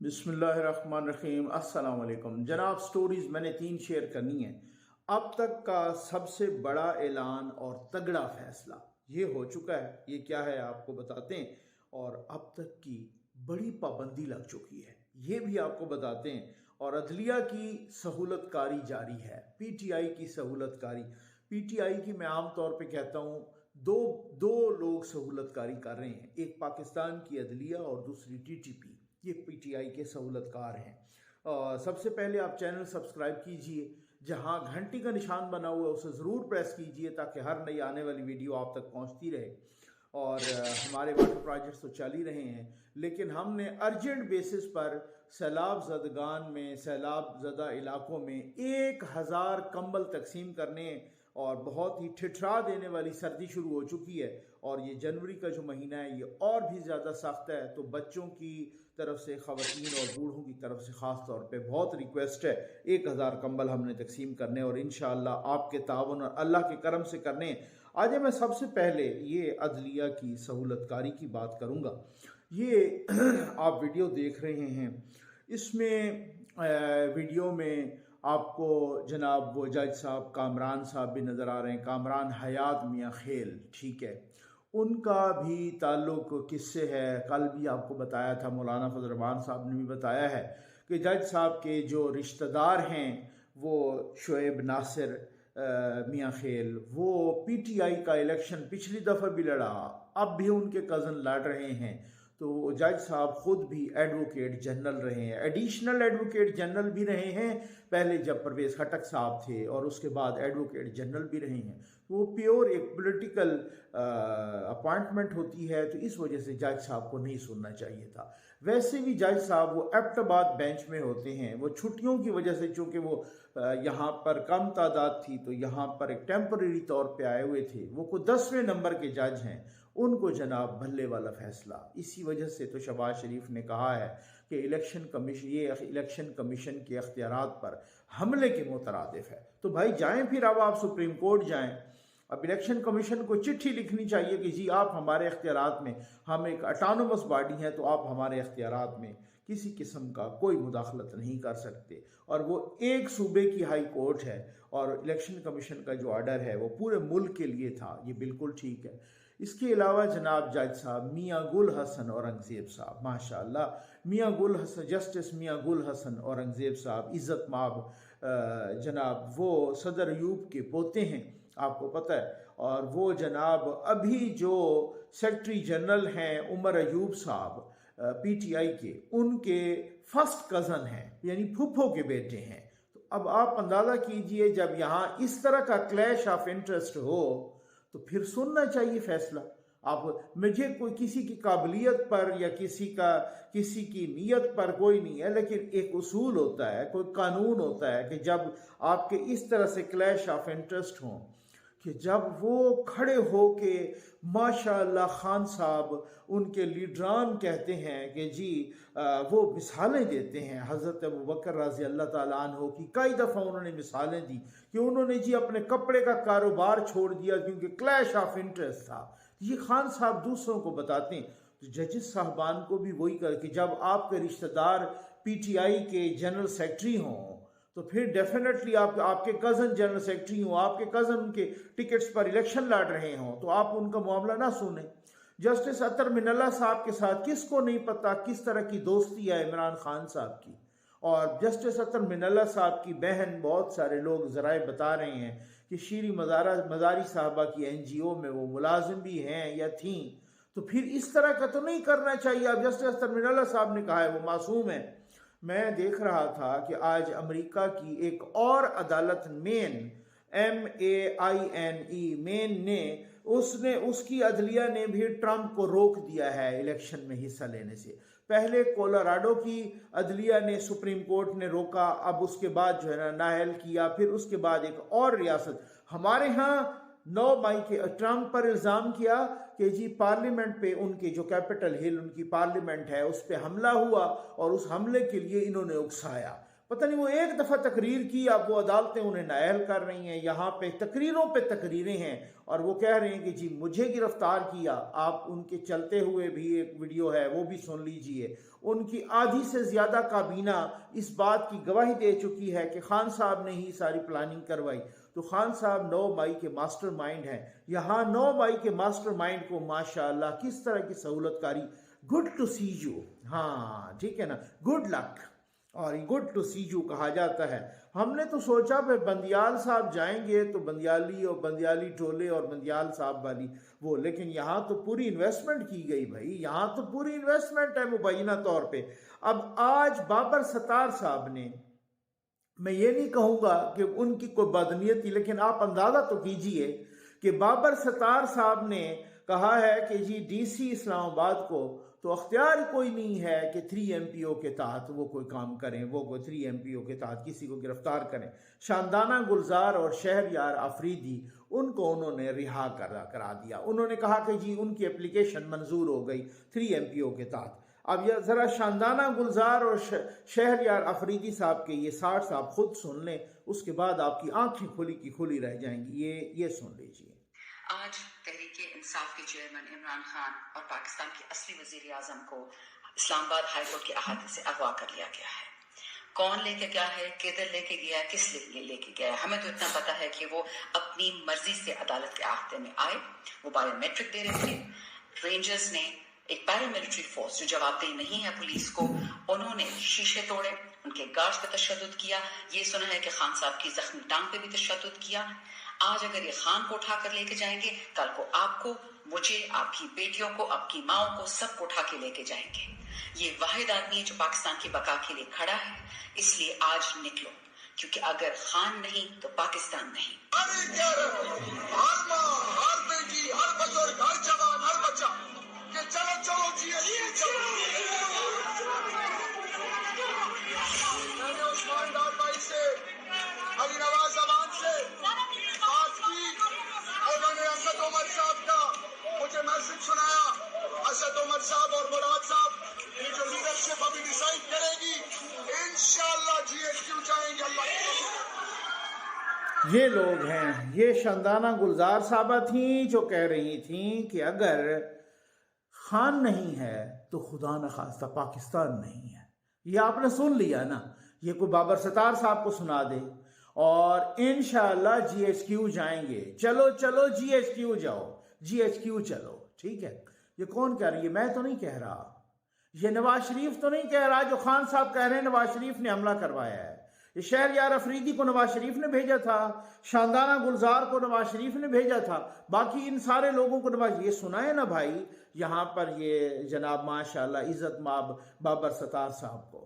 बिस्मिल्लाहिर्रहमानिर्रहीम। अस्सलाम वालेकुम जनाब। स्टोरीज़ मैंने 3 शेयर करनी है। अब तक का सबसे बड़ा ऐलान और तगड़ा फैसला ये हो चुका है। ये क्या है आपको बताते हैं। और अब तक की बड़ी पाबंदी लग चुकी है, ये भी आपको बताते हैं। और अदलिया की सहूलतकारी जारी है, पीटीआई की सहूलतकारी। पीटीआई की मैं आम तौर पे कहता हूँ दो दो लोग सहूलतकारी कर रहे हैं, एक पाकिस्तान की अदलिया और दूसरी टीटीपी। ये पीटीआई के सहूलतकार हैं। सबसे पहले आप चैनल सब्सक्राइब कीजिए, जहां घंटी का निशान बना हुआ है उसे ज़रूर प्रेस कीजिए ताकि हर नई आने वाली वीडियो आप तक पहुंचती रहे। और हमारे वाटर प्रोजेक्ट्स तो चल ही रहे हैं, लेकिन हमने अर्जेंट बेसिस पर सैलाब ज़दगान में, सैलाब ज़दा इलाकों में 1000 कंबल तकसीम करने। और बहुत ही ठिठरा देने वाली सर्दी शुरू हो चुकी है और ये जनवरी का जो महीना है ये और भी ज़्यादा सख्त है। तो बच्चों की तरफ से, ख़वातीन और बूढ़ों की तरफ से ख़ास तौर पे बहुत रिक्वेस्ट है, 1000 कंबल हमने तकसीम करने और इंशाअल्लाह आपके तावन और अल्लाह के करम से करने। आज मैं सबसे पहले ये अदलिया की सहूलतकारी की बात करूँगा। ये आप वीडियो देख रहे हैं, इसमें वीडियो में आपको जनाब वो जज साहब कामरान साहब भी नज़र आ रहे हैं, कामरान हयात मियाँ खेल, ठीक है। उनका भी ताल्लुक किससे है, कल भी आपको बताया था, मौलाना फजल रहमान साहब ने भी बताया है कि जज साहब के जो रिश्तेदार हैं वो शुएब नासिर मियाँ खेल, वो पीटीआई का इलेक्शन पिछली दफ़ा भी लड़ा, अब भी उनके कज़न लड़ रहे हैं। तो जज साहब खुद भी एडवोकेट जनरल रहे हैं, एडिशनल एडवोकेट जनरल भी रहे हैं पहले जब परवेज़ खटक साहब थे, और उसके बाद एडवोकेट जनरल भी रहे हैं। तो वो प्योर एक पॉलिटिकल अपॉइंटमेंट होती है, तो इस वजह से जज साहब को नहीं सुनना चाहिए था। वैसे भी जज साहब वो एबटाबाद बेंच में होते हैं, वो छुट्टियों की वजह से, चूँकि वो यहाँ पर कम तादाद थी तो यहाँ पर एक टेम्परेरी तौर पे आए हुए थे। वो को 10वें नंबर के जज हैं, उनको जनाब भल्ले वाला फैसला। इसी वजह से तो शहबाज शरीफ ने कहा है कि इलेक्शन कमीशन के अख्तियारात पर हमले के मुतरादिफ है। तो भाई जाएं फिर, अब आप सुप्रीम कोर्ट जाएं। अब इलेक्शन कमीशन को चिट्ठी लिखनी चाहिए कि जी आप हमारे अख्तियारात में, हम एक ऑटोनोमस बॉडी हैं, तो आप हमारे अख्तियारात में किसी किस्म का कोई मुदाखलत नहीं कर सकते। और वो एक सूबे की हाई कोर्ट है और इलेक्शन कमीशन का जो ऑर्डर है वो पूरे मुल्क के लिए था, ये बिल्कुल ठीक है। इसके अलावा जनाब जज साहब मियाँ गुल हसन औरंगज़ेब साहब, माशाअल्लाह, मियाँ गुल हसन, जस्टिस मियाँ गुल हसन औरंगज़ेब साहब इज़्ज़त माब जनाब, वो सदर अयूब के पोते हैं, आपको पता है। और वो जनाब अभी जो सेक्रेटरी जनरल हैं उमर अयूब साहब पीटीआई के, उनके फर्स्ट कज़न हैं, यानी फूफो के बेटे हैं। तो अब आप अंदाज़ा कीजिए, जब यहाँ इस तरह का क्लैश ऑफ इंटरेस्ट हो तो फिर सुनना चाहिए फैसला। आप, मुझे कोई किसी की काबिलियत पर या किसी की नीयत पर कोई नहीं है, लेकिन एक उसूल होता है, कोई कानून होता है कि जब आपके इस तरह से क्लैश ऑफ इंटरेस्ट हों, कि जब वो खड़े हो के माशाअल्लाह खान साहब उनके लीडरान कहते हैं कि जी वो मिसालें देते हैं, हज़रत अबू बकर रज़ी अल्लाह ताला अन्हो की कई दफ़ा उन्होंने मिसालें दी कि उन्होंने जी अपने कपड़े का कारोबार छोड़ दिया क्योंकि क्लैश ऑफ इंटरेस्ट था। ये खान साहब दूसरों को बताते हैं। तो जजेस साहबान को भी वही कर कि जब आपके रिश्तेदार पीटीआई के जनरल सेक्रेटरी हों तो फिर डेफिनेटली आपके कज़न जनरल सेक्रेटरी हो, आपके कज़न के टिकट्स पर इलेक्शन लड़ रहे हों, तो आप उनका मामला ना सुने। जस्टिस अतर मिनल्ला साहब के साथ किसको नहीं पता किस तरह की दोस्ती है इमरान खान साहब की। और जस्टिस अतर मिनल्ला साहब की बहन, बहुत सारे लोग ज़राए बता रहे हैं कि शीरी मज़ारी साहबा की NGO में वो मुलाजिम भी हैं या थीं। तो फिर इस तरह का तो नहीं करना चाहिए। अब जस्टिस अतर मिनल्ला साहब ने कहा है वो मासूम है। मैं देख रहा था कि आज अमेरिका की एक और अदालत, मेन ने उसकी अदलिया ने भी ट्रंप को रोक दिया है इलेक्शन में हिस्सा लेने से। पहले कोलोराडो की अदलिया ने, सुप्रीम कोर्ट ने रोका, अब उसके बाद जो है ना नाहल किया, फिर उसके बाद एक और रियासत हमारे यहाँ 9 मई के ट्रंप पर इल्ज़ाम किया कि जी पार्लियामेंट पे, उनके जो कैपिटल हिल उनकी पार्लियामेंट है, उस पर हमला हुआ और उस हमले के लिए इन्होंने उकसाया। पता नहीं वो एक दफ़ा तकरीर की, अब वो अदालतें उन्हें नाअहल कर रही हैं। यहाँ पे तकरीरों पे तकरीरें हैं और वो कह रहे हैं कि जी मुझे गिरफ्तार किया। आप उनके चलते हुए भी एक वीडियो है, वो भी सुन लीजिए। उनकी आधी से ज़्यादा काबीना इस बात की गवाही दे चुकी है कि खान साहब ने ही सारी प्लानिंग करवाई। तो खान साहब 9 मई के मास्टर माइंड हैं। यहाँ 9 मई के मास्टर माइंड को माशाअल्लाह किस तरह की सहूलतकारी, गुड टू सी यू, हाँ ठीक है ना, गुड लक और गुड टू सी यू कहा जाता है। हमने तो सोचा भाई बंदियाल साहब जाएंगे तो बंदियाली और बंदियाली टोले और बंदियाल साहब वाली वो, लेकिन यहाँ तो पूरी इन्वेस्टमेंट की गई भाई, यहाँ तो पूरी इन्वेस्टमेंट है मुबैना तौर पे। अब आज बाबर सत्तार साहब ने, मैं ये नहीं कहूँगा कि उनकी कोई बदनीयत थी, लेकिन आप अंदाज़ा तो कीजिए कि बाबर सत्तार साहब ने कहा है कि जी डीसी इस्लामाबाद को तो अख्तियार कोई नहीं है कि 3 MPO के तहत वो कोई काम करें, वो कोई 3 MPO के तहत किसी को गिरफ्तार करें। शानदाना गुलजार और शहरयार अफरीदी उनको उन्होंने रिहा करा दिया। उन्होंने कहा कि जी उनकी एप्लीकेशन मंजूर हो गई 3 MPO के तहत। अब यह ज़रा शानदाना गुलजार और शहरयार अफरीदी साहब के ये 60 साहब खुद सुन लें, उसके बाद आपकी आंखें खुली की खुली रह जाएंगी। ये सुन लीजिए। आज तहरीक इंसाफ के चेयरमैन इमरान खान और पाकिस्तान के असली वजीर आजम को इस्लामाबाद हाईकोर्ट के अहाते से अगवा कर लिया गया है। कौन लेके गया है, किधर लेके गया है, किस लिए लेके गया है, हमें तो इतना पता है कि वो अपनी मर्जी से अदालत के अहाते में आए। वो बायोमेट्रिक दे रहे थे। रेंजर्स ने, एक पैरामिलिट्री फोर्स जो जवाबदेही नहीं है पुलिस को, उन्होंने शीशे तोड़े, उनके गार्ड्स पे तशद्दुद किया। ये सुना है कि खान साहब की जख्मी टांग पे भी तशद्दुद किया। आज अगर ये खान को उठा कर लेके जाएंगे, कल को आपको, मुझे, आपकी बेटियों को, आपकी माओ को, सबको उठा के लेके जाएंगे। ये वाहिद आदमी है जो पाकिस्तान की बका के लिए खड़ा है। इसलिए आज निकलो, क्योंकि अगर खान नहीं तो पाकिस्तान नहीं। हर माँ, हर बेटी, हर बुजुर्ग, हर जवान, हर बच्चा कि चलो चलो जी, मैंने उस्मान डार भाई से, अली नवाज अवान से बात की। उन्होंने असद उमर साहब का मुझे मैसेज सुनाया। असद उमर साहब और मुराद साहब की जो लीडरशिप अभी डिसाइड करेगी, इंशाअल्लाह GHQ जाएंगे। अल्लाह ये लोग हैं, ये शानदाना गुलजार साहबा थी जो कह रही थी कि अगर खान नहीं है तो खुदा न खास्ता पाकिस्तान नहीं है। ये आपने सुन लिया ना, ये कोई बाबर सत्तार साहब को सुना दे और इंशाअल्लाह GHQ जाएंगे। चलो चलो GHQ जाओ, GHQ चलो, ठीक है। ये कौन कह रही है? मैं तो नहीं कह रहा, ये नवाज शरीफ तो नहीं कह रहा। जो खान साहब कह रहे हैं नवाज शरीफ ने हमला करवाया है। ये शहरयार अफरीदी को नवाज शरीफ ने भेजा था, शानदाना गुलजार को नवाज शरीफ ने भेजा था, बाकी इन सारे लोगों को नवाज, ये सुना है ना भाई। यहाँ पर ये जनाब माशाल्लाह इज्जत माब बाबर सत्तार साहब को,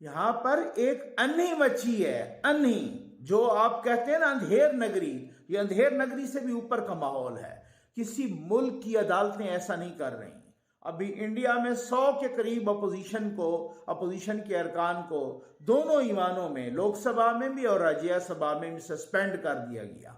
यहाँ पर एक अन्ही मच्छी है, अन्ही, जो आप कहते हैं ना अंधेर नगरी, ये अंधेर नगरी से भी ऊपर का माहौल है। किसी मुल्क की अदालतें ऐसा नहीं कर रही। अभी इंडिया में 100 के करीब अपोजिशन के अरकान को दोनों ईवानों में, लोकसभा में भी और राज्यसभा में भी सस्पेंड कर दिया गया।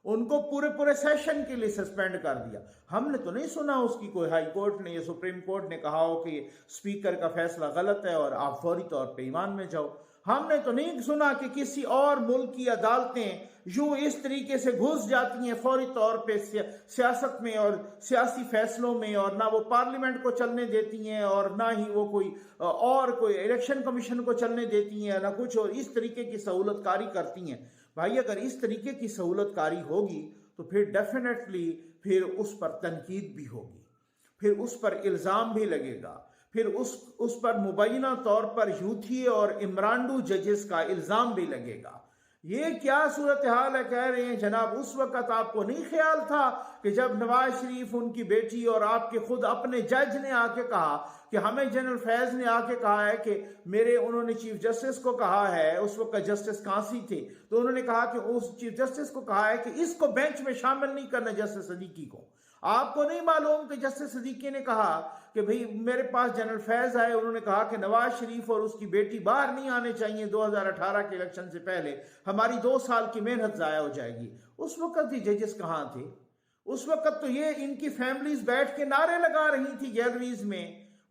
उनको पूरे सेशन के लिए सस्पेंड कर दिया। हमने तो नहीं सुना उसकी कोई हाई कोर्ट ने या सुप्रीम कोर्ट ने कहा हो कि स्पीकर का फैसला गलत है और आप फौरी तौर पे ईमान में जाओ। हमने तो नहीं सुना कि किसी और मुल्क की अदालतें यूं इस तरीके से घुस जाती हैं फौरी तौर पे सियासत में और सियासी फैसलों में, और ना वो पार्लियामेंट को चलने देती हैं और ना ही वो कोई इलेक्शन कमीशन को चलने देती हैं, ना कुछ और इस तरीके की सहूलतकारी करती हैं। भाई अगर इस तरीके की सहूलतकारी होगी तो फिर डेफिनेटली फिर उस पर तनकीद भी होगी, फिर उस पर इल्ज़ाम भी लगेगा, फिर उस पर मुबैना तौर पर यूथी और इमरानडू जजेस का इल्ज़ाम भी लगेगा। ये क्या सूरत हाल है? कह रहे हैं जनाब उस वक़्त आपको नहीं ख्याल था कि जब नवाज शरीफ, उनकी बेटी और आपके खुद अपने जज ने आके कहा कि हमें जनरल फैज़ ने आके कहा है कि उन्होंने चीफ जस्टिस को कहा है, उस वक्त जस्टिस कांसी थे, तो उन्होंने कहा कि उस चीफ जस्टिस को कहा है कि इसको बेंच में शामिल नहीं करना जस्टिस सदीकी को। आपको नहीं मालूम कि जस्टिस सदीकी ने कहा कि भाई मेरे पास जनरल फैज़ आए, उन्होंने कहा कि नवाज शरीफ और उसकी बेटी बाहर नहीं आने चाहिए 2018 के इलेक्शन से पहले, हमारी 2 साल की मेहनत ज़ाया हो जाएगी। उस वक्त ये जजेस कहाँ थे? उस वक्त तो ये इनकी फैमिलीज बैठ के नारे लगा रही थी गैलरीज में।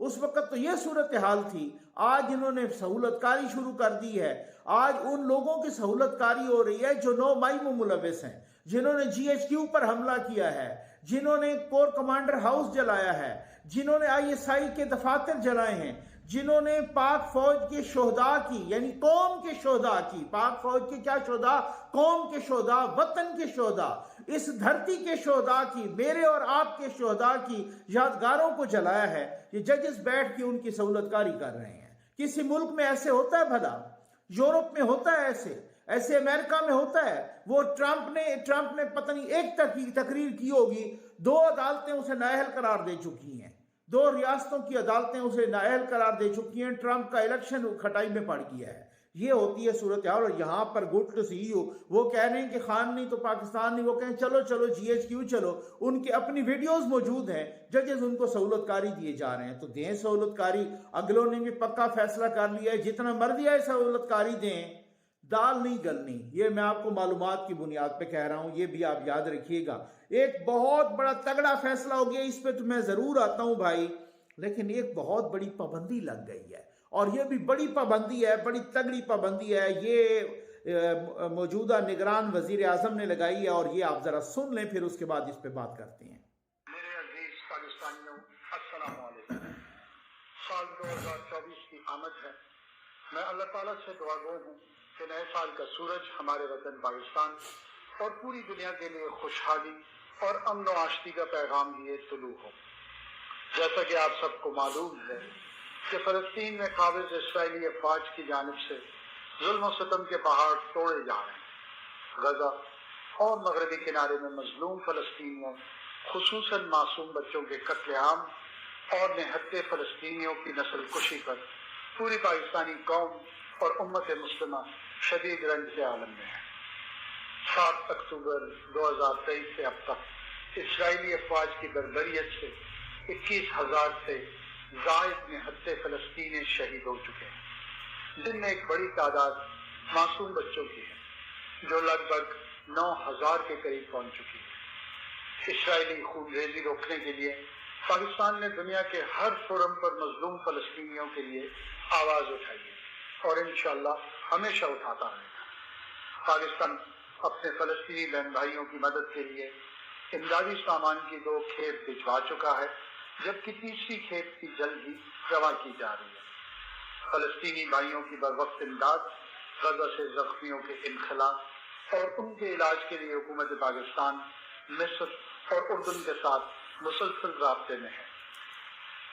उस वक्त तो ये सूरत हाल थी। आज इन्होंने सहूलतकारी शुरू कर दी है। आज उन लोगों की सहूलतकारी हो रही है जो 9 मई में मुलविस हैं, जिन्होंने GHQ पर हमला किया है, जिन्होंने कोर कमांडर हाउस जलाया है, जिन्होंने ISI के दफातर जलाए हैं, जिन्होंने पाक फौज के शोहदा की, यानी कौम के शोहदा की, पाक फौज के क्या शोहदा, कौम के शोहदा, वतन के शोहदा, इस धरती के शोहदा की, मेरे और आपके शोहदा की यादगारों को जलाया है। ये जजेस बैठ के उनकी सहूलतकारी कर रहे हैं। किसी मुल्क में ऐसे होता है भला? यूरोप में होता है ऐसे अमेरिका में होता है? वो ट्रंप ने पता नहीं एक तकरीर की होगी, 2 अदालतें उसे नाअहल करार दे चुकी हैं, 2 रियासतों की अदालतें उसे नाअहल करार दे चुकी हैं। ट्रंप का इलेक्शन खटाई में पड़ गया है। ये होती है सूरत हाल। और यहाँ पर गुड टू सी यू, वो कह रहे हैं कि खान नहीं तो पाकिस्तान नहीं, वो कहें चलो GHQ चलो। उनके अपनी वीडियोस मौजूद हैं, जजेस उनको सहूलतकारी दिए जा रहे हैं, तो दें सहूलतकारी। अगलों ने भी पक्का फैसला कर लिया है, जितना मर्जी है सहूलतकारी दें, दाल नहीं गलनी। ये मैं आपको मालूमात की बुनियाद पे कह रहा हूं, ये भी आप याद रखिएगा। एक बहुत बड़ा तगड़ा फैसला हो गया, इस पे तो मैं जरूर आता हूं भाई, लेकिन एक बहुत बड़ी पाबंदी लग गई है, और ये भी बड़ी पाबंदी है, बड़ी तगड़ी पाबंदी है। ये मौजूदा निगरान वजीर आजम ने लगाई है, और ये आप जरा सुन लें, फिर उसके बाद इस पे बात करते हैं। मेरे अजीज पाकिस्तानियों, अस्सलाम वालेकुम। साल 2024 की आमद है। मैं अल्लाह ताला से दुआगो हूँ कि नए साल का सूरज हमारे वतन पाकिस्तान और पूरी दुनिया के लिए खुशहाली और अमन व आशती का पैगाम लिए तुलू हो। जैसा कि आप सबको मालूम है कि फलस्तीन में काबिज इसराइली अफवाज की जानिब से जुल्म और सितम के पहाड़ तोड़े जा रहे हैं। गजा और मगरबी किनारे में मजलूम फलस्तीनियों, खुसूसन मासूम बच्चों के कत्लेआम और निहत्ते फलस्तीनियों की नस्ल कुशी पर पूरी पाकिस्तानी कौम और उम्मत मुस्लिमा शदीद रंज के आलम में है। 7 अक्टूबर 2023 से अब तक इसराइली अफवाज की बर्बरियत से 21,000 से जायद निहत्ते फलस्तीनी शहीद हो चुके हैं, जिनमें एक बड़ी तादाद मासूम बच्चों की है, जो लगभग 9,000 के करीब पहुंच चुकी है। इसराइली खूनरेजी रोकने के लिए पाकिस्तान ने दुनिया के हर फोरम पर मजलूम फलस्तीनियों के लिए आवाज उठाई है और इंशाअल्लाह हमेशा उठाता रहेगा। पाकिस्तान अपने फलस्तीनी बहन भाइयों की मदद के लिए इमदादी सामान की 2 खेप भिजवा चुका है, जबकि तीसरी खेप की जल्द ही रवां की जा रही है। फलस्तीनी भाइयों की बरवक्त इमदाद, गजा से जख्मियों के इनखला और उनके इलाज के लिए हुकूमत पाकिस्तान मिस्र और उर्दन के साथ मुसलसल राब्ते में है।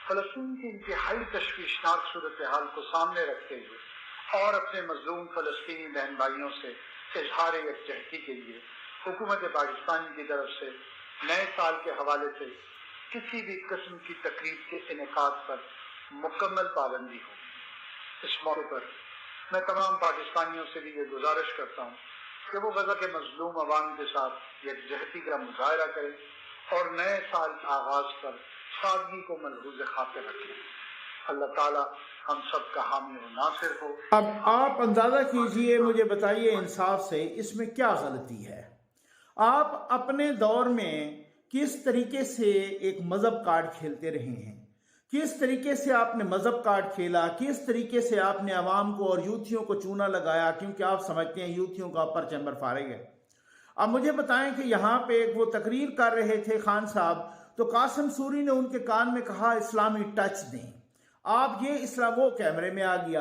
फलस्तीन की इंतहाई तशवीशनाक सूरत हाल को सामने रखते हुए और अपने मजलूम फलस्तीनी बहन भाइयों से इजहार यकजहती के लिए हुकूमत पाकिस्तान की तरफ से नए साल के हवाले से किसी भी किस्म की तकरीब के इनेकाद पर मुकम्मल पाबंदी हो। इस मौके पर मैं तमाम पाकिस्तानियों से भी ये गुजारिश करता हूँ कि वो गजा के मजलूम अवाम के साथ यकजहती का मुजाहरा करें और नए साल के आगाज पर सादगी को मलहूज़ खातिर रखें। अल्लाह ताला हम सब का हामी और नासिर हो। अब आप अंदाजा कीजिए, मुझे बताइए इंसाफ से, इसमें क्या गलती है? आप अपने दौर में किस तरीके से एक मजहब कार्ड खेलते रहे हैं, किस तरीके से आपने मजहब कार्ड खेला, किस तरीके से आपने अवाम को और यूथियों को चूना लगाया, क्योंकि आप समझते हैं यूथियों का अपर चैम्बर फारिग है। अब मुझे बताएं कि यहाँ पे वो तकरीर कर रहे थे खान साहब, तो कासिम सूरी ने उनके कान में कहा इस्लामी टच दें। आप ये इस्लाम, वो कैमरे में आ गया,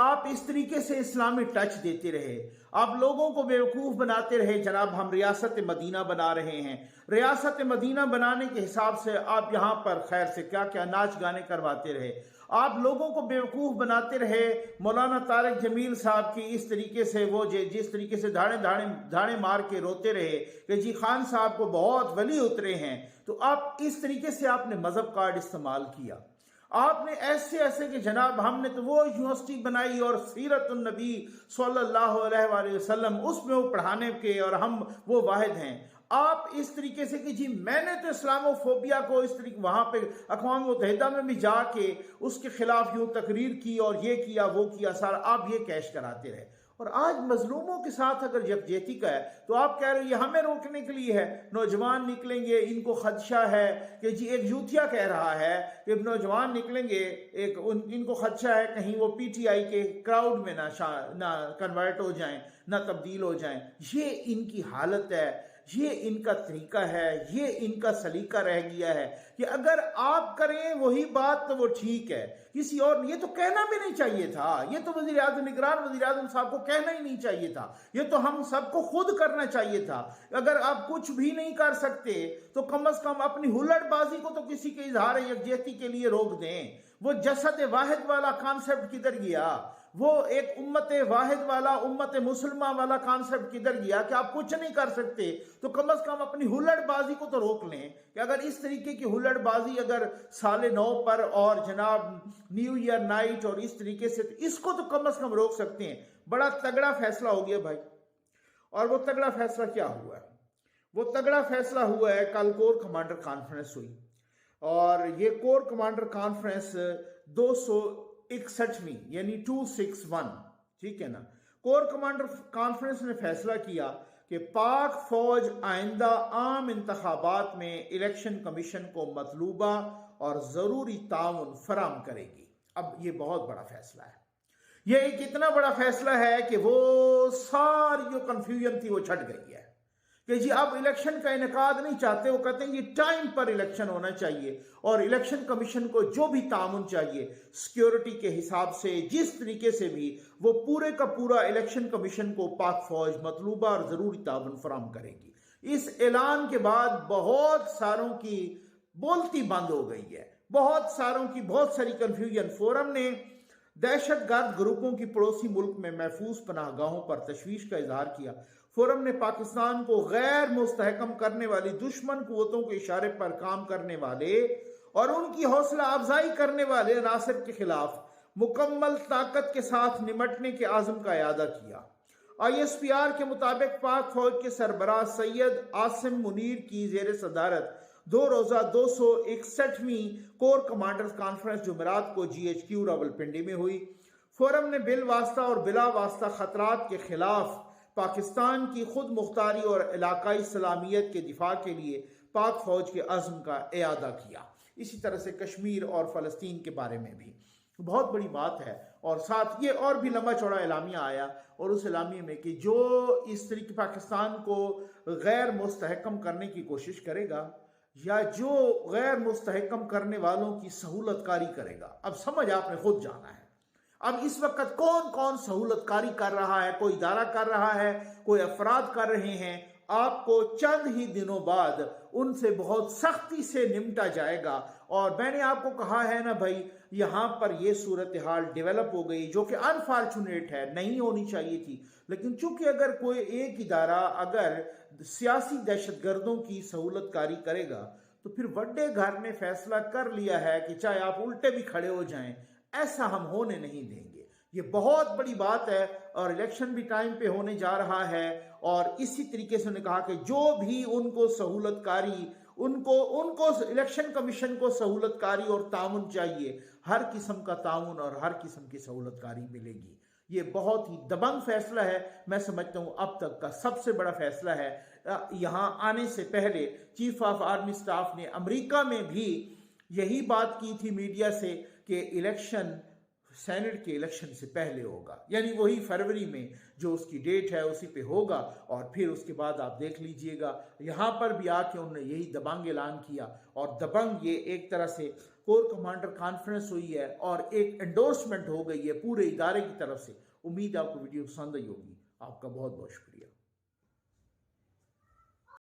आप इस तरीके से इस्लामी टच देते रहे, आप लोगों को बेवकूफ़ बनाते रहे। जनाब, हम रियासत मदीना बना रहे हैं, रियासत मदीना बनाने के हिसाब से आप यहाँ पर खैर से क्या क्या नाच गाने करवाते रहे, आप लोगों को बेवकूफ़ बनाते रहे। मौलाना तारिक जमील साहब की इस तरीके से वो जिस तरीके से धाड़े मार के रोते रहे कि जी खान साहब को बहुत वली उतरे हैं, तो आप इस तरीके से आपने मजहब कार्ड इस्तेमाल किया। आपने ऐसे कि जनाब हमने तो वो यूनिवर्सिटी बनाई और सीरतुन नबी सल्लल्लाहु अलैहि वसल्लम उसमें वो पढ़ाने के, और हम वो वाहिद हैं। आप इस तरीके से कि जी मैंने तो इस्लामोफोबिया को इस तरीके वहाँ पे अक़वाम मुत्तहिदा में भी जाके उसके खिलाफ यूँ तकरीर की और ये किया वो किया, सारा आप ये कैश कराते रहे। और आज मजलूमों के साथ अगर यकजहती का है तो आप कह रहे हो ये हमें रोकने के लिए है, नौजवान निकलेंगे, इनको खदशा है कि जी, एक यूथिया कह रहा है कि नौजवान निकलेंगे, इनको खदशा है कहीं वो पीटीआई के क्राउड में ना कन्वर्ट हो जाएं, ना तब्दील हो जाएं। ये इनकी हालत है, ये इनका तरीका है, ये इनका सलीका रह गया है कि अगर आप करें वही बात तो वो ठीक है, किसी और ये तो कहना भी नहीं चाहिए था, ये तो वज़ीर आज़म, निगरान वज़ीर आज़म साहब को कहना ही नहीं चाहिए था, ये तो हम सबको खुद करना चाहिए था। अगर आप कुछ भी नहीं कर सकते तो कम से कम अपनी हुल्लड़बाजी को तो किसी के इजहार यकजहती के लिए रोक दें। वो जसद वाहिद वाला कॉन्सेप्ट किधर गया? वो एक उम्मत वाहिद वाला, उम्मत मुसलमान वाला कॉन्सेप्ट किधर गया कि आप कुछ नहीं कर सकते तो कम से कम अपनी हुल्लड़बाजी को तो रोक लें। कि अगर इस तरीके की हुल्लड़बाजी अगर साले 9 पर और जनाब न्यू ईयर नाइट और इस तरीके से, तो इसको तो कम से कम रोक सकते हैं। बड़ा तगड़ा फैसला हो गया भाई। और वो तगड़ा फैसला क्या हुआ है? वो तगड़ा फैसला हुआ है, कल कोर कमांडर कॉन्फ्रेंस हुई और ये कोर कमांडर कॉन्फ्रेंस 261वीं यानी 261, ठीक है ना। कोर कमांडर कॉन्फ्रेंस ने फैसला किया कि पाक फौज आइंदा आम इंतखाबात में इलेक्शन कमीशन को मतलूबा और ज़रूरी ताउन फराम करेगी। अब ये बहुत बड़ा फैसला है। ये एक इतना बड़ा फैसला है कि वो सारी जो कन्फ्यूजन थी वो छट गई है कि जी अब इलेक्शन का इनेकाद नहीं चाहते। वो कहते हैं ये टाइम पर इलेक्शन होना चाहिए और इलेक्शन कमीशन को जो भी तामुन चाहिए सिक्योरिटी के हिसाब से, जिस तरीके से भी, वो पूरे का पूरा इलेक्शन कमीशन को पाक फौज मतलूबा और ज़रूरी ताउन फराम करेगी। इस ऐलान के बाद बहुत सारों की बोलती बंद हो गई है, बहुत सारों की बहुत सारी कन्फ्यूजन। फोरम ने दहशतगर्द ग्रुपों की पड़ोसी मुल्क में महफूज पनाहगाहों पर तशवीश का इजहार किया। फोरम ने पाकिस्तान को गैर मुस्तहकम करने वाली दुश्मन कुव्वतों के इशारे पर काम करने वाले और उनकी हौसला अफजाई करने वाले अनासर के खिलाफ मुकम्मल ताकत के साथ निमटने के आज़म का इयादा किया। ISPR के मुताबिक पाक फौज के सरबराह सैयद आसिम मुनीर की जेर सदारत 2 रोज़ा 261वीं कोर कमांडर्स कॉन्फ्रेंस जुमेरात को GHQ रावलपिंडी में हुई। फोरम ने बिल वास्ता और बिला वास्ता खतरात के खिलाफ पाकिस्तान की खुद मुख्तारी और इलाकाई सलामियत के दिफा के लिए पाक फौज के अज़्म का इयादा किया। इसी तरह से कश्मीर और फ़लस्तीन के बारे में भी बहुत बड़ी बात है। और साथ ये और भी लंबा चौड़ा एलामिया आया और उस एलामिया में कि जो इस तरीके पाकिस्तान को गैर मुस्तहकम करने की कोशिश करेगा या जो गैर मुस्तहकम करने वालों की सहूलतकारी करेगा, अब समझ आपने खुद जाना है। अब इस वक्त कौन कौन सहूलतकारी कर रहा है, कोई इदारा कर रहा है, कोई अफराद कर रहे हैं, आपको चंद ही दिनों बाद उनसे बहुत सख्ती से निपटा जाएगा। और मैंने आपको कहा है ना भाई, यहाँ पर यह सूरत हाल डेवलप हो गई जो कि अनफॉर्चुनेट है, नहीं होनी चाहिए थी। लेकिन चूंकि अगर कोई एक इदारा अगर सियासी दहशतगर्दों की सहूलतकारी करेगा तो फिर बड़े घर ने फैसला कर लिया है कि चाहे आप उल्टे भी खड़े हो जाएं, ऐसा हम होने नहीं देंगे। ये बहुत बड़ी बात है और इलेक्शन भी टाइम पे होने जा रहा है। और इसी तरीके से उन्होंने कहा कि जो भी उनको सहूलतकारी, उनको इलेक्शन कमीशन को सहूलतकारी और ताउन चाहिए, हर किस्म का ताउन और हर किस्म की सहूलतकारी मिलेगी। ये बहुत ही दबंग फैसला है। मैं समझता हूँ अब तक का सबसे बड़ा फैसला है। यहाँ आने से पहले चीफ ऑफ आर्मी स्टाफ ने अमेरिका में भी यही बात की थी मीडिया से कि इलेक्शन सेनेट के इलेक्शन से पहले होगा, यानी वही फरवरी में जो उसकी डेट है उसी पे होगा। और फिर उसके बाद आप देख लीजिएगा, यहाँ पर भी आके उन्होंने यही दबंग ऐलान किया। और दबंग ये एक तरह से कोर कमांडर कॉन्फ्रेंस हुई है और एक एंडोर्समेंट हो गई है पूरे इदारे की तरफ से। उम्मीद आपको वीडियो पसंद आई होगी। आपका बहुत बहुत शुक्रिया।